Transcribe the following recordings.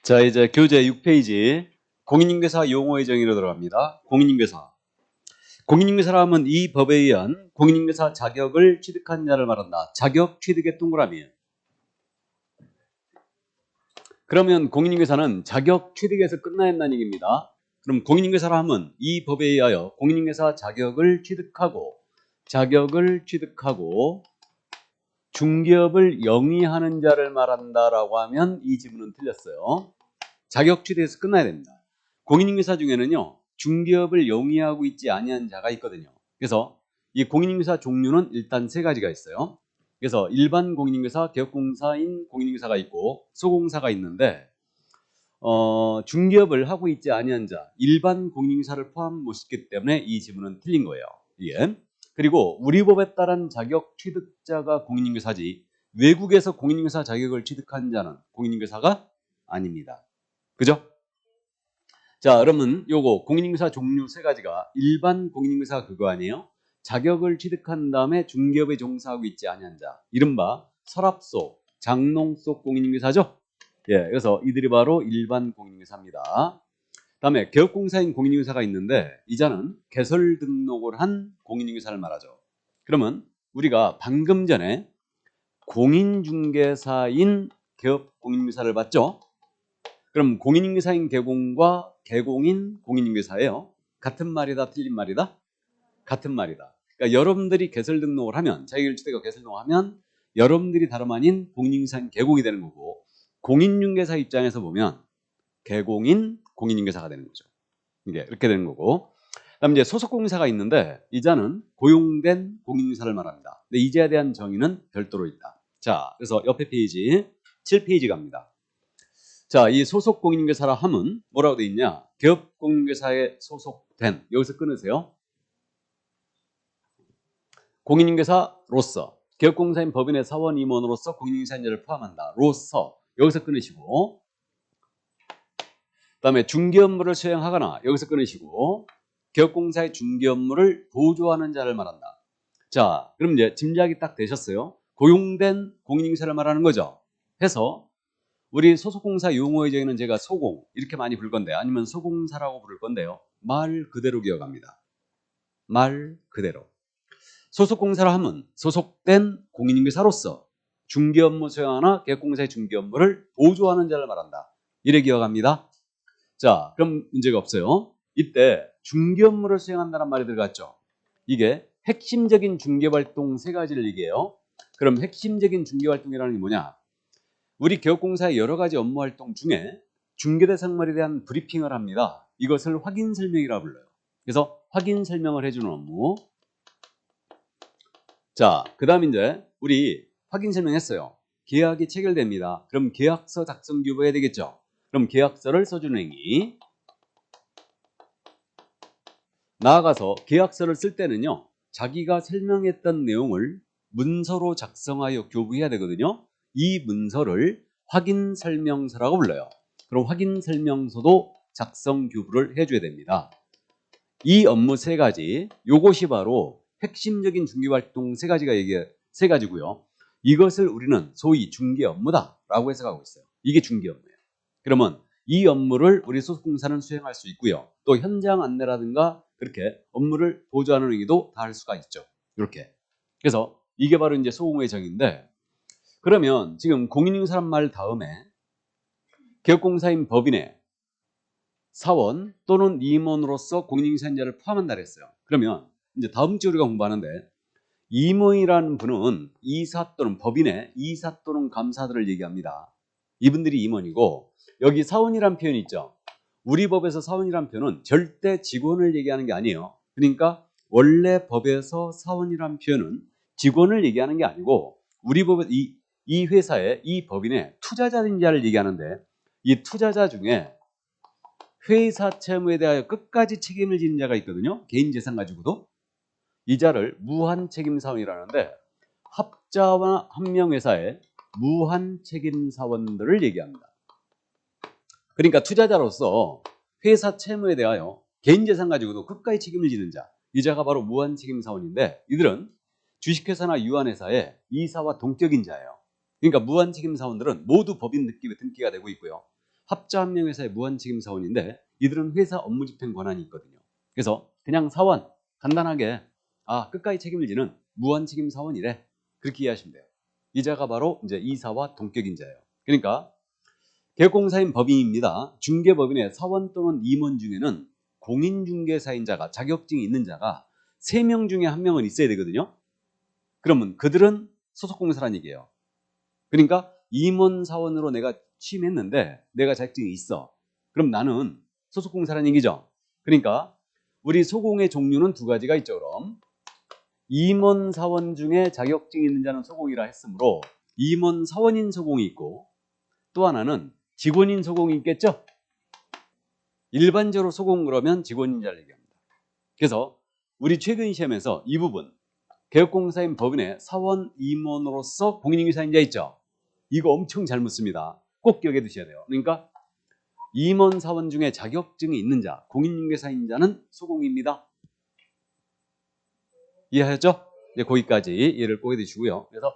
자, 이제 교재 6페이지 공인중개사 용어의 정의로 들어갑니다. 공인중개사. 공인중개사라 하면 이 법에 의한 공인중개사 자격을 취득한 자를 말한다. 자격 취득의 동그라미. 그러면 공인중개사는 자격 취득에서 끝나야 한다는 얘기입니다. 그럼 공인중개사라 하면 이 법에 의하여 공인중개사 자격을 취득하고 중개업을 영위하는 자를 말한다라고 하면 이 지문은 틀렸어요. 자격 취득에서 끝나야 됩니다. 공인중개사 중에는요, 중개업을 영위하고 있지 아니한 자가 있거든요. 그래서 이 공인중개사 종류는 일단 세 가지가 있어요. 그래서 일반 공인중개사, 개업공사인 공인중개사가 있고 소공사가 있는데 중개업을 하고 있지 아니한 자, 일반 공인중개사를 포함 못 시켰기 때문에 이 지문은 틀린 거예요. 예. 그리고 우리 법에 따른 자격 취득자가 공인중개사지 외국에서 공인중개사 자격을 취득한 자는 공인중개사가 아닙니다. 그죠? 자, 그러면 요거 공인중개사 종류 세 가지가 일반 공인중개사가 그거 아니에요? 자격을 취득한 다음에 중개업에 종사하고 있지 아니한 자, 이른바 서랍소, 장롱 속 공인중개사죠? 예, 그래서 이들이 바로 일반 공인중개사입니다. 다음에 개업공사인 공인중개사가 있는데 이 자는 개설 등록을 한 공인중개사를 말하죠. 그러면 우리가 방금 전에 공인중개사인 개업공인중개사를 봤죠? 그럼 공인중개사인 개공과 개공인 공인중개사예요. 같은 말이다, 틀린 말이다? 같은 말이다. 그러니까 여러분들이 개설 등록을 하면, 자격을 취득하고 개설 등록을 하면 여러분들이 다름 아닌 공인중개사인 개공이 되는 거고, 공인중개사 입장에서 보면 개공인 공인중개사가 되는 거죠. 이게 이렇게 되는 거고. 그다음 이제 소속공사가 있는데 이 자는 고용된 공인중개사를 말합니다. 근데 이 자에 대한 정의는 별도로 있다. 자, 그래서 옆에 페이지 7페이지 갑니다. 자, 이 소속 공인중개사라 함은 뭐라고 돼 있냐? 개업 공인중개사에 소속된, 여기서 끊으세요. 공인중개사로서, 개업공사인 법인의 사원 임원으로서 공인중개사인자를 포함한다. 로서, 여기서 끊으시고, 그 다음에 중개 업무를 수행하거나, 여기서 끊으시고, 개업공사의 중개 업무를 보조하는 자를 말한다. 자, 그럼 이제 짐작이 딱 되셨어요? 고용된 공인중개사를 말하는 거죠. 해서 우리 소속공사 용어의 정의는 제가 소공 이렇게 많이 부를 건데, 아니면 소공사라고 부를 건데요. 말 그대로 기억합니다. 말 그대로. 소속공사라 하면 소속된 공인중개사로서 중개 업무 수행하나 개업공사의 중개 업무를 보조하는 자를 말한다. 이래 기억합니다. 자, 그럼 문제가 없어요. 이때 중개 업무를 수행한다는 말이 들어갔죠. 이게 핵심적인 중개활동 세 가지를 얘기해요. 그럼 핵심적인 중개활동이라는 게 뭐냐? 우리 개업공사의 여러 가지 업무 활동 중에 중개대상물에 대한 브리핑을 합니다. 이것을 확인 설명이라고 불러요. 그래서 확인 설명을 해주는 업무. 자, 그 다음 이제 우리 확인 설명했어요. 계약이 체결됩니다. 그럼 계약서 작성 교부해야 되겠죠. 그럼 계약서를 써주는 행위. 나아가서 계약서를 쓸 때는요, 자기가 설명했던 내용을 문서로 작성하여 교부해야 되거든요. 이 문서를 확인 설명서라고 불러요. 그럼 확인 설명서도 작성 교부를 해줘야 됩니다. 이 업무 세 가지, 요것이 바로 핵심적인 중개활동 세 가지고요. 이것을 우리는 소위 중개 업무다라고 해석하고 있어요. 이게 중개 업무예요. 그러면 이 업무를 우리 소속공사는 수행할 수 있고요. 또 현장 안내라든가 그렇게 업무를 보조하는 행위도 다 할 수가 있죠. 이렇게. 그래서 이게 바로 이제 소공의 정의인데, 그러면 지금 공인중개사란 말 다음에 개업공사인 법인의 사원 또는 임원으로서 공인중개사인자를 포함한다 그랬어요. 그러면 이제 다음 주 우리가 공부하는데, 임원이라는 분은 이사 또는 법인의 이사 또는 감사들을 얘기합니다. 이분들이 임원이고, 여기 사원이란 표현이 있죠. 우리 법에서 사원이란 표현은 절대 직원을 얘기하는 게 아니에요. 그러니까 원래 법에서 사원이란 표현은 직원을 얘기하는 게 아니고, 우리 법에 이 회사의 이 법인의 투자자인 자를 얘기하는데, 이 투자자 중에 회사 채무에 대하여 끝까지 책임을 지는 자가 있거든요. 개인 재산 가지고도. 이 자를 무한 책임 사원이라는데, 합자와 한명회사의 무한 책임 사원들을 얘기합니다. 그러니까 투자자로서 회사 채무에 대하여 개인 재산 가지고도 끝까지 책임을 지는 자, 이 자가 바로 무한 책임 사원인데, 이들은 주식회사나 유한회사의 이사와 동격인 자예요. 그러니까 무한 책임 사원들은 모두 법인 등기가 되고 있고요. 합자 한 명 회사의 무한책임 사원인데 이들은 회사 업무 집행 권한이 있거든요. 그래서 그냥 사원 간단하게 끝까지 책임을 지는 무한책임 사원이래. 그렇게 이해하시면 돼요. 이 자가 바로 이제 이사와 동격인 자예요. 그러니까 개업공사인 법인입니다. 중개법인의 사원 또는 임원 중에는 공인중개사인 자가 자격증이 있는 자가 3명 중에 1명은 있어야 되거든요. 그러면 그들은 소속공사란 얘기예요. 그러니까 임원사원으로 내가 취임했는데 내가 자격증이 있어. 그럼 나는 소속공사란 얘기죠. 그러니까 우리 소공의 종류는 2가지가 있죠. 그럼 임원사원 중에 자격증이 있는 자는 소공이라 했으므로 임원사원인 소공이 있고 또 하나는 직원인 소공이 있겠죠. 일반적으로 소공 그러면 직원인 자를 얘기합니다. 그래서 우리 최근 시험에서 이 부분 개업공사인 법인의 사원 임원으로서 공인중개사인자 있죠. 이거 엄청 잘 묻습니다. 꼭 기억해 두셔야 돼요. 그러니까 임원 사원 중에 자격증이 있는 자, 공인중개사인 자는 소공입니다. 이해하셨죠? 네, 거기까지 이해를 꼭 해두시고요. 그래서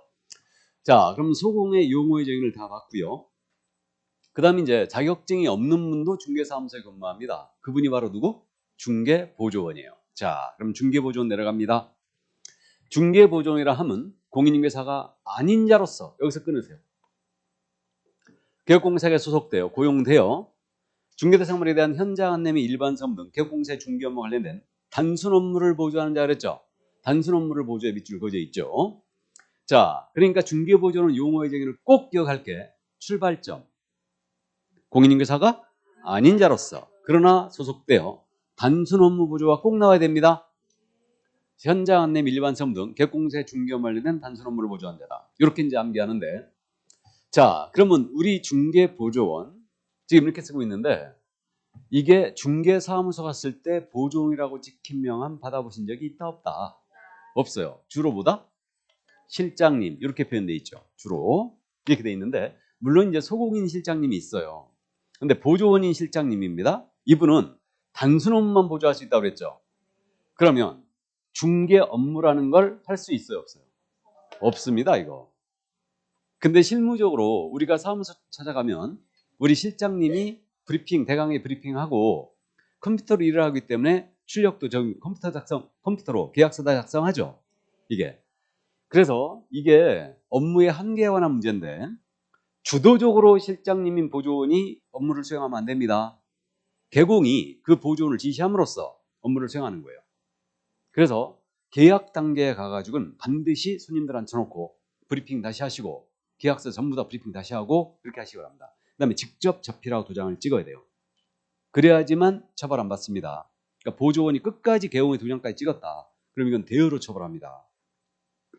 자, 그럼 소공의 용어의 정의를 다 봤고요. 그 다음에 이제 자격증이 없는 분도 중개사무소에 근무합니다. 그분이 바로 누구? 중개보조원이에요. 자, 그럼 중개보조원 내려갑니다. 중개보조원이라 하면 공인중개사가 아닌 자로서 여기서 끊으세요. 개업공사에 소속되어 고용되어 중개대상물에 대한 현장 안내 및 일반 사업 등 개업공사의 중개 업무와 관련된 단순 업무를 보조하는 자 그랬죠. 단순 업무를 보조에 밑줄 그어져 있죠. 자, 그러니까 중개보조는 용어의 정의를 꼭 기억할게. 출발점. 공인중개사가 아닌 자로서 그러나 소속되어 단순 업무 보조가 꼭 나와야 됩니다. 현장 안내 및 일반 사업 등 개업공사의 중개 업무와 관련된 단순 업무를 보조하는 자다. 이렇게 이제 암기하는데 자, 그러면 우리 중개보조원 지금 이렇게 쓰고 있는데 이게 중개사무소 갔을 때 보조원이라고 찍힌 명함 받아보신 적이 있다 없다? 없어요. 주로 뭐다? 실장님 이렇게 표현돼 있죠. 주로 이렇게 돼 있는데 물론 이제 소공인 실장님이 있어요. 근데 보조원인 실장님입니다. 이분은 단순 업무만 보조할 수 있다고 그랬죠. 그러면 중개 업무라는 걸 할 수 있어요 없어요? 없습니다 이거. 근데 실무적으로 우리가 사무소 찾아가면 우리 실장님이 브리핑, 대강의 브리핑하고 컴퓨터로 일을 하기 때문에 출력도 컴퓨터로 계약서 다 작성하죠. 이게. 그래서 이게 업무의 한계에 관한 문제인데 주도적으로 실장님인 보조원이 업무를 수행하면 안 됩니다. 개공이 그 보조원을 지시함으로써 업무를 수행하는 거예요. 그래서 계약 단계에 가가지고는 반드시 손님들 앉혀놓고 브리핑 다시 하시고 계약서 전부 다 브리핑 다시 하고 그렇게 하시기 바랍니다. 그 다음에 직접 접필하고 도장을 찍어야 돼요. 그래야지만 처벌 안 받습니다. 그러니까 보조원이 끝까지 개공의 도장까지 찍었다. 그럼 이건 대여로 처벌합니다.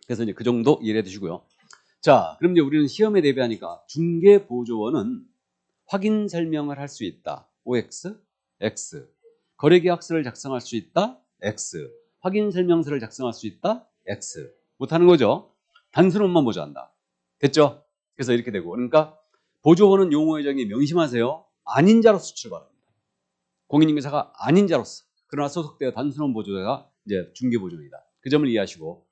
그래서 이제 그 정도 이해해 두시고요. 자, 그럼 이제 우리는 시험에 대비하니까 중개보조원은 확인 설명을 할 수 있다. OX, X. 거래계약서를 작성할 수 있다. X. 확인 설명서를 작성할 수 있다. X. 못하는 거죠. 단순 업무만 보조한다. 됐죠? 그래서 이렇게 되고 그러니까 보조원은 용어의 정의 명심하세요. 아닌 자로서 출발합니다. 공인중개사가 아닌 자로서 그러나 소속되어 단순 업무 보조가 이제 중개보조이다. 그 점을 이해하시고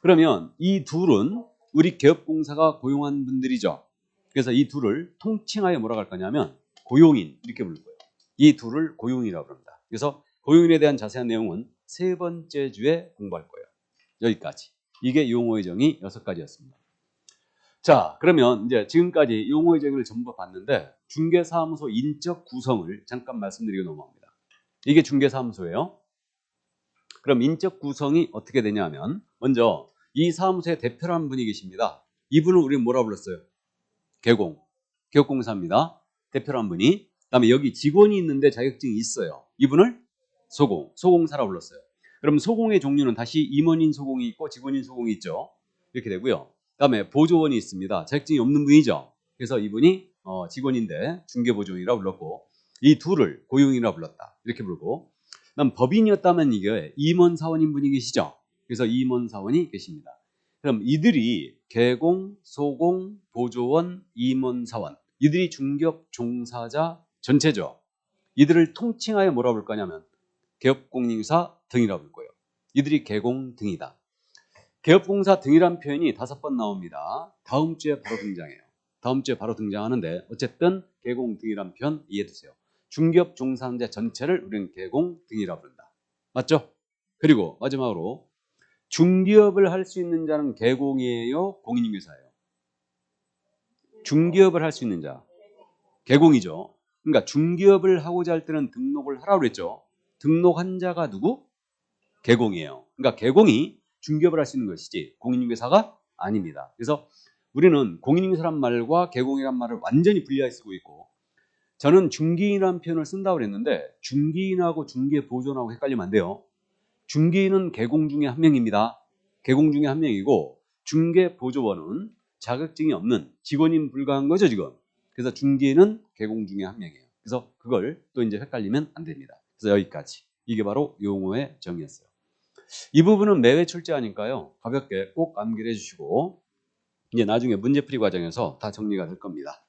그러면 이 둘은 우리 개업공사가 고용한 분들이죠. 그래서 이 둘을 통칭하여 뭐라고 할 거냐면 고용인 이렇게 부를 거예요. 이 둘을 고용인이라고 합니다. 그래서 고용인에 대한 자세한 내용은 3번째 주에 공부할 거예요. 여기까지. 이게 용어의 정의 6가지였습니다. 자, 그러면 이제 지금까지 용어의 정의를 전부 봤는데 중개사무소 인적 구성을 잠깐 말씀드리고 넘어갑니다. 이게 중개사무소예요. 그럼 인적 구성이 어떻게 되냐면 먼저 이 사무소의 대표라는 분이 계십니다. 이분을 우리는 뭐라 불렀어요? 개업공사입니다. 대표라는 분이. 그다음에 여기 직원이 있는데 자격증이 있어요. 이분을 소공사라고 불렀어요. 그럼 소공의 종류는 다시 임원인 소공이 있고 직원인 소공이 있죠. 이렇게 되고요. 그다음에 보조원이 있습니다. 자격증이 없는 분이죠. 그래서 이분이 직원인데 중개보조원이라고 불렀고 이 둘을 고용인이라고 불렀다. 이렇게 부르고 그다음 법인이었다면 이게 임원사원인 분이 계시죠. 그래서 임원사원이 계십니다. 그럼 이들이 개공, 소공, 보조원, 임원사원 이들이 중개업 종사자 전체죠. 이들을 통칭하여 뭐라고 부를 거냐면 개업공인사 등이라고 부를 거예요. 이들이 개공 등이다. 개업공사 등이란 표현이 5번 나옵니다. 다음 주에 바로 등장해요. 다음 주에 바로 등장하는데 어쨌든 계공 등이란 표현 이해해두세요. 중기업 종사자 전체를 우리는 계공 등이라고 부른다. 맞죠? 그리고 마지막으로 중기업을 할 수 있는 자는 계공이에요? 공인중개사예요? 중기업을 할 수 있는 자. 계공이죠. 그러니까 중기업을 하고자 할 때는 등록을 하라고 그랬죠. 등록한 자가 누구? 계공이에요. 그러니까 계공이 중기업을 할 수 있는 것이지 공인중개사가 아닙니다. 그래서 우리는 공인중개사란 말과 계공이란 말을 완전히 분리해 쓰고 있고 저는 중개인이라는 표현을 쓴다고 그랬는데 중개인하고 중개보조원하고 헷갈리면 안 돼요. 중개인은 계공 중에 한 명입니다. 계공 중에 한 명이고 중개보조원은 자격증이 없는 직원인 불가한 거죠 지금. 그래서 중개인은 계공 중에 한 명이에요. 그래서 그걸 또 이제 헷갈리면 안 됩니다. 그래서 여기까지. 이게 바로 용어의 정의였어요. 이 부분은 매회 출제하니까요. 가볍게 꼭 암기를 해주시고 이제 나중에 문제풀이 과정에서 다 정리가 될 겁니다.